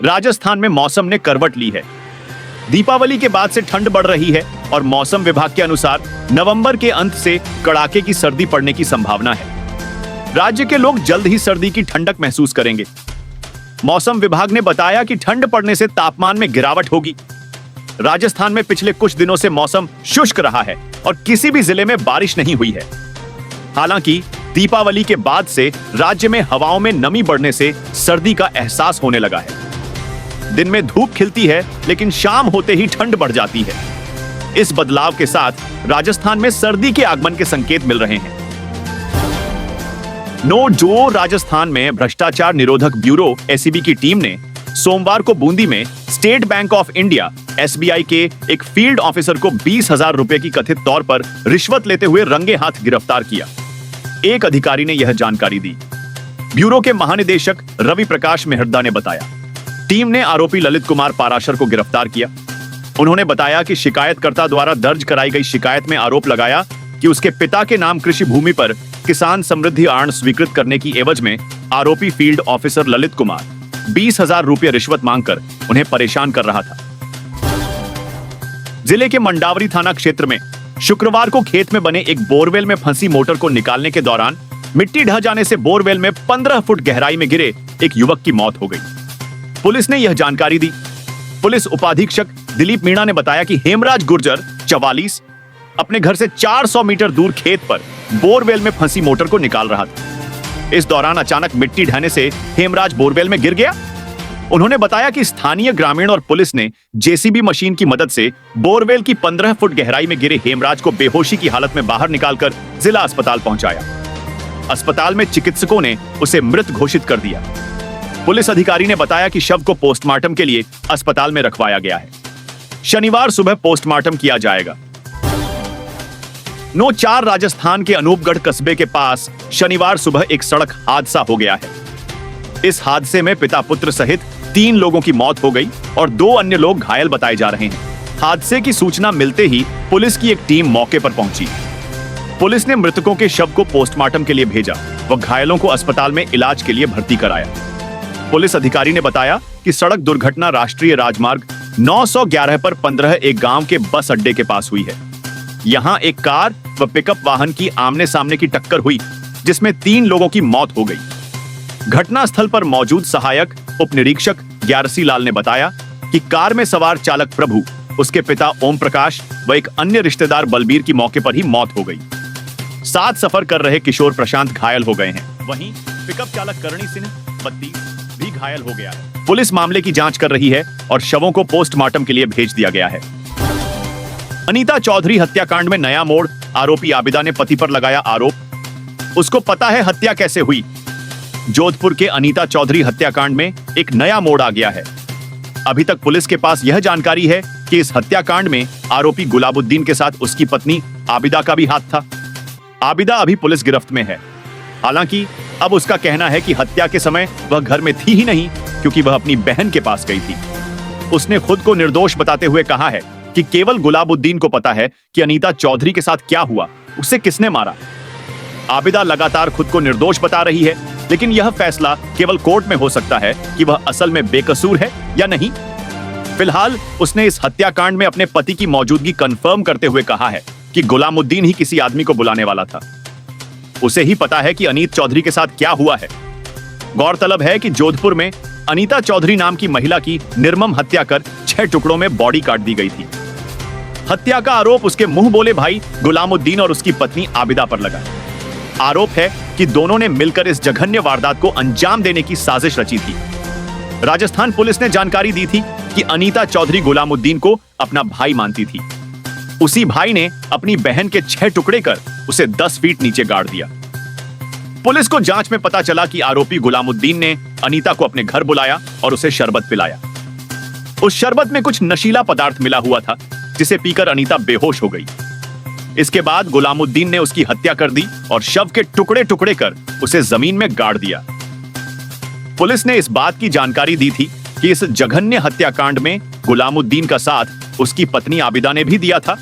राजस्थान में मौसम ने करवट ली है। दीपावली के बाद से ठंड बढ़ रही है और मौसम विभाग के अनुसार नवंबर के अंत से कड़ाके की सर्दी पड़ने की संभावना है। राज्य के लोग जल्द ही सर्दी की ठंडक महसूस करेंगे। मौसम विभाग ने बताया कि ठंड पड़ने से तापमान में गिरावट होगी। राजस्थान में पिछले कुछ दिनों से मौसम शुष्क रहा है और किसी भी जिले में बारिश नहीं हुई है। हालांकि दीपावली के बाद से राज्य में हवाओं में नमी बढ़ने से सर्दी का एहसास होने लगा है। दिन में धूप खिलती है लेकिन शाम होते ही ठंड बढ़ जाती है। इस बदलाव के साथ राजस्थान में सर्दी के आगमन के संकेत मिल रहे हैं। नो जो राजस्थान में भ्रष्टाचार निरोधक ब्यूरो एसीबी की टीम ने सोमवार को बूंदी में state bank of India SBI के एक फील्ड ऑफिसर को 20,000 रुपए की कथित तौर पर रिश्वत लेते हुए रंगे हाथ गिरफ्तार किया। एक अधिकारी ने यह जानकारी दी। ब्यूरो के महानिदेशक रवि प्रकाश मेहरदा ने बताया, टीम ने आरोपी ललित कुमार पाराशर को गिरफ्तार किया। उन्होंने बताया कि शिकायतकर्ता द्वारा दर्ज कराई गई शिकायत में आरोप लगाया कि उसके पिता के नाम कृषि भूमि पर किसान समृद्धि आर्ण स्वीकृत करने की एवज में आरोपी फील्ड ऑफिसर ललित कुमार 20,000 रुपये रिश्वत मांगकर उन्हें परेशान कर रहा था। जिले के मंडावरी थाना क्षेत्र में शुक्रवार को खेत में बने एक बोरवेल में फंसी मोटर को निकालने के दौरान मिट्टी ढह जाने से बोरवेल में 15 फुट गहराई में गिरे एक युवक की मौत हो गई। पुलिस ने यह जानकारी दी। पुलिस उपाधीक्षक दिलीप मीणा ने बताया कि हेमराज गुर्जर 44 अपने घर से 400 मीटर दूर खेत पर बोरवेल में फंसी मोटर को निकाल रहा था। इस दौरान अचानक मिट्टी ढहने से हेमराज बोरवेल में गिर गया। उन्होंने बताया कि स्थानीय ग्रामीण और पुलिस ने जेसीबी मशीन की मदद से बोरवेल की 15 फुट गहराई में गिरे हेमराज को बेहोशी की हालत में बाहर निकालकर जिला अस्पताल पहुंचाया। अस्पताल में चिकित्सकों ने उसे मृत घोषित कर दिया। पुलिस अधिकारी ने बताया कि शव को पोस्टमार्टम के लिए अस्पताल में रखवाया गया है। शनिवार सुबह पोस्टमार्टम किया जाएगा। नो 4 राजस्थान के अनूपगढ़ कस्बे के पास शनिवार सुबह एक सड़क हादसा हो गया है। इस हादसे में पिता पुत्र सहित 3 लोगों की मौत हो गई और 2 अन्य लोग घायल बताए जा रहे हैं। हादसे की सूचना मिलते ही पुलिस की एक टीम मौके पर पहुंची। पुलिस ने मृतकों के शव को पोस्टमार्टम के लिए भेजा व घायलों को अस्पताल में इलाज के लिए भर्ती कराया। पुलिस अधिकारी ने बताया कि सड़क दुर्घटना राष्ट्रीय राजमार्ग 911 पर 15 एक गांव के बस अड्डे के पास हुई है। यहां एक कार व पिकअप वाहन की आमने सामने की टक्कर हुई जिसमें 3 लोगों की मौत हो गई। घटनास्थल पर मौजूद सहायक उप निरीक्षक ग्यारसी लाल ने बताया कि कार में सवार चालक प्रभु, उसके पिता ओम प्रकाश व एक अन्य रिश्तेदार बलबीर की मौके पर ही मौत हो गई। साथ सफर कर रहे किशोर प्रशांत घायल हो गए हैं। वहीं पिकअप चालक करणी सिंह 32 भी घायल हो गया है। पुलिस मामले की जांच कर रही है और शवों को पोस्टमार्टम के लिए भेज दिया गया है। अनीता चौधरी हत्याकांड में नया मोड़। आरोपी आबिदा ने पति पर लगाया आरोप। उसको पता है हत्या कैसे हुई। जोधपुर के अनीता चौधरी हत्याकांड में एक नया मोड़ आ गया है। अभी तक पुलिस के पास यह जानकारी है कि इस हत्याकांड में आरोपी गुलाबुद्दीन के साथ उसकी पत्नी आबिदा का भी हाथ था। आबिदा अभी पुलिस गिरफ्त में है। हालांकि अब उसका कहना है कि हत्या के समय वह घर में थी ही नहीं, क्योंकि वह अपनी बहन के पास गई थी। उसने खुद को निर्दोष बताते हुए कहा है कि केवल गुलाबुद्दीन को पता है कि अनीता चौधरी के साथ क्या हुआ, उसे किसने मारा। आबिदा लगातार खुद को निर्दोष बता रही है, लेकिन यह फैसला केवल कोर्ट में हो सकता है कि वह असल में बेकसूर है या नहीं। फिलहाल उसने इस हत्याकांड में अपने पति की मौजूदगी कंफर्म करते हुए कहा है कि गुलामुद्दीन ही किसी आदमी को बुलाने वाला था। उसे ही पता है कि अनीत चौधरी के साथ क्या हुआ है। गौरतलब है कि जोधपुर में अनीता चौधरी नाम की महिला की निर्मम हत्या कर 6 टुकड़ों में बॉडी काट दी गई थी। हत्या का आरोप उसके मुंह बोले भाई गुलामुद्दीन और उसकी पत्नी आबिदा पर लगा। आरोप है कि दोनों ने मिलकर इस जघन्य वारदात को अंजाम देने की साजिश रची थी। राजस्थान पुलिस ने जानकारी दी थी कि अनीता चौधरी गुलामुद्दीन को अपना भाई मानती थी। उसी भाई ने अपनी बहन के 6 टुकड़े कर उसे 10 फीट नीचे गाड़ दिया। पुलिस को जांच में पता चला कि आरोपी गुलामुद्दीन ने अनीता को अपने घर बुलाया और उसे शरबत पिलाया। उस शरबत में कुछ नशीला पदार्थ मिला हुआ था, जिसे पीकर अनीता बेहोश हो गई। इसके बाद गुलामुद्दीन ने उसकी हत्या कर दी और शव के टुकड़े टुकड़े कर उसे जमीन में गाड़ दिया। पुलिस ने इस बात की जानकारी दी थी कि इस जघन्य हत्याकांड में गुलामुद्दीन का साथ उसकी पत्नी आबिदा ने भी दिया था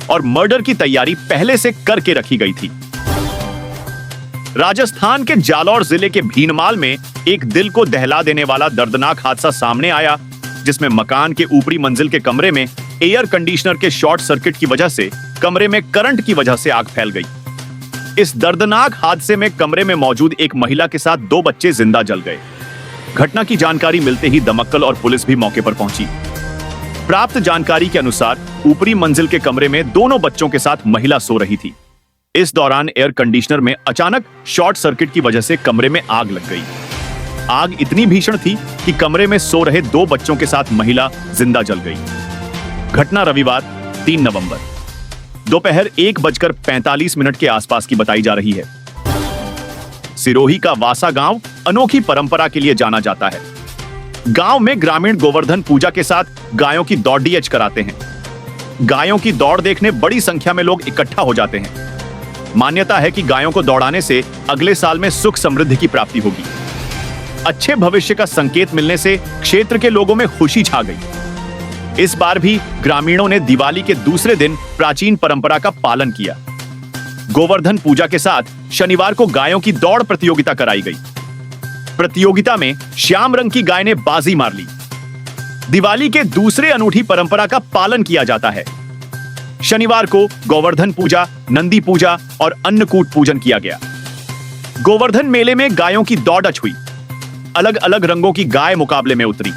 और मर्डर की तैयारी पहले से करके रखी गई थी। राजस्थान के जालौर जिले के भीनमाल में एक दिल को दहला देने वाला दर्दनाक हादसा सामने आया, जिसमें मकान के ऊपरी मंजिल के कमरे में एयर कंडीशनर के शॉर्ट सर्किट की वजह से कमरे में करंट की वजह से आग फैल गई। इस दर्दनाक हादसे में कमरे में मौजूद एक महिला के साथ 2 बच्चे जिंदा जल गए। घटना की जानकारी मिलते ही दमकल और पुलिस भी मौके पर पहुंची। प्राप्त जानकारी के अनुसार ऊपरी मंजिल के कमरे में दोनों बच्चों के साथ महिला सो रही थी। इस दौरान एयर कंडीशनर में अचानक शॉर्ट सर्किट की वजह से कमरे में आग लग गई। आग इतनी भीषण थी कि कमरे में सो रहे 2 बच्चों के साथ महिला जिंदा जल गई। घटना रविवार 3 नवंबर दोपहर 1:45 के आसपास की बताई जा रही है। सिरोही का वासा गांव अनोखी परंपरा के लिए जाना जाता है। गांव में ग्रामीण गोवर्धन पूजा के साथ गायों की दौड़ कराते हैं। गायों की दौड़ देखने बड़ी संख्या में लोग इकट्ठा हो जाते हैं। मान्यता है कि गायों को दौड़ाने से अगले साल में सुख समृद्धि की प्राप्ति होगी। अच्छे भविष्य का संकेत मिलने से क्षेत्र के लोगों में खुशी छा गई। इस बार भी ग्रामीणों ने दिवाली के दूसरे दिन प्राचीन परंपरा का पालन किया। गोवर्धन पूजा के साथ शनिवार को गायों की दौड़ प्रतियोगिता कराई गई। प्रतियोगिता में श्याम रंग की गाय ने बाजी मार ली। दिवाली के दूसरे अनूठी परंपरा का पालन किया जाता है। शनिवार को गोवर्धन पूजा, नंदी पूजा और अन्नकूट पूजन किया गया। गोवर्धन मेले में गायों की दौड़ हुई। अलग अलग रंगों की गाय मुकाबले में उतरी।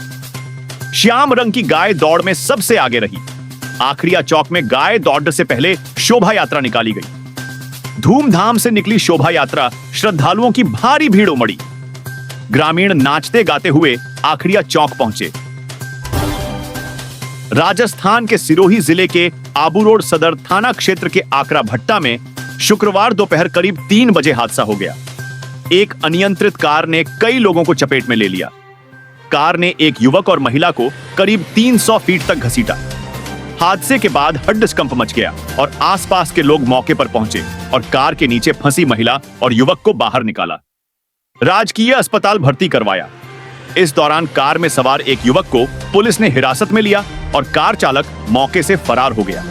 श्याम रंग की गाय दौड़ में सबसे आगे रही। आखड़िया चौक में गाय दौड़ से पहले शोभा यात्रा निकाली गई। धूमधाम से निकली शोभा यात्रा श्रद्धालुओं की भारी भीड़ उमड़ी। ग्रामीण नाचते गाते हुए आखड़िया चौक पहुंचे। राजस्थान के सिरोही जिले के आबू रोड सदर थाना क्षेत्र के आकरा भट्टा में शुक्रवार दोपहर करीब 3 बजे हादसा हो गया। एक अनियंत्रित कार ने कई लोगों को चपेट में ले लिया। कार ने एक युवक और महिला को करीब 300 फीट तक घसीटा। हादसे के बाद हड्डकंप मच गया और आसपास के लोग मौके पर पहुंचे और कार के नीचे फंसी महिला और युवक को बाहर निकाला। राजकीय अस्पताल भर्ती करवाया। इस दौरान कार में सवार एक युवक को पुलिस ने हिरासत में लिया और कार चालक मौके से फरार हो गया।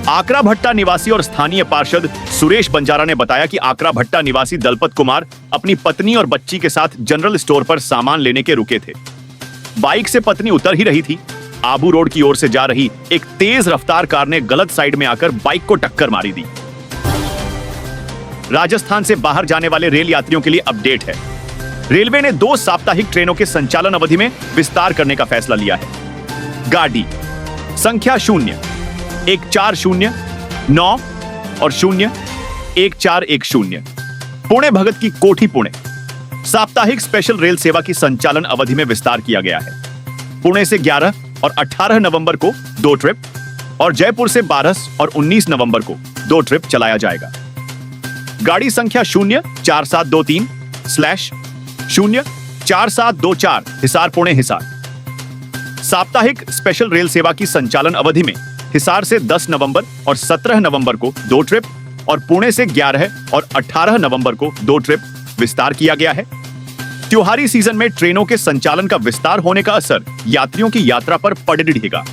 आकरा भट्टा निवासी और स्थानीय पार्षद सुरेश बंजारा ने बताया कि आकरा भट्टा निवासी दलपत कुमार अपनी पत्नी और बच्ची के साथ जनरल स्टोर पर सामान लेने के रुके थे। बाइक से पत्नी उतर ही रही थी। आबू रोड की ओर से जा रही एक तेज रफ्तार कार ने गलत साइड में आकर बाइक को टक्कर मारी दी। राजस्थान से बाहर जाने वाले रेल यात्रियों के लिए अपडेट है। रेलवे ने 2 साप्ताहिक ट्रेनों के संचालन अवधि में विस्तार करने का फैसला लिया है। गाड़ी संख्या 0, 1409 और 0, 1410 पुणे भगत की कोठी पुणे साप्ताहिक स्पेशल रेल सेवा की संचालन अवधि में विस्तार किया गया है। पुणे से 11 और 18 नवंबर को 2 ट्रिप और जयपुर से 12 और 19 नवंबर को 2 ट्रिप चलाया जाएगा। गाड़ी संख्या 04723/04724 हिसार पुणे हिसार। साप्ताहिक स्पेशल रेल सेवा की संचालन अवधि में हिसार से 10 नवंबर और 17 नवंबर को 2 ट्रिप और पुणे से 11 और 18 नवंबर को 2 ट्रिप विस्तार किया गया है। त्योहारी सीजन में ट्रेनों के संचालन का विस्तार होने का असर यात्रियों की यात्रा पर पड़ रहेगा।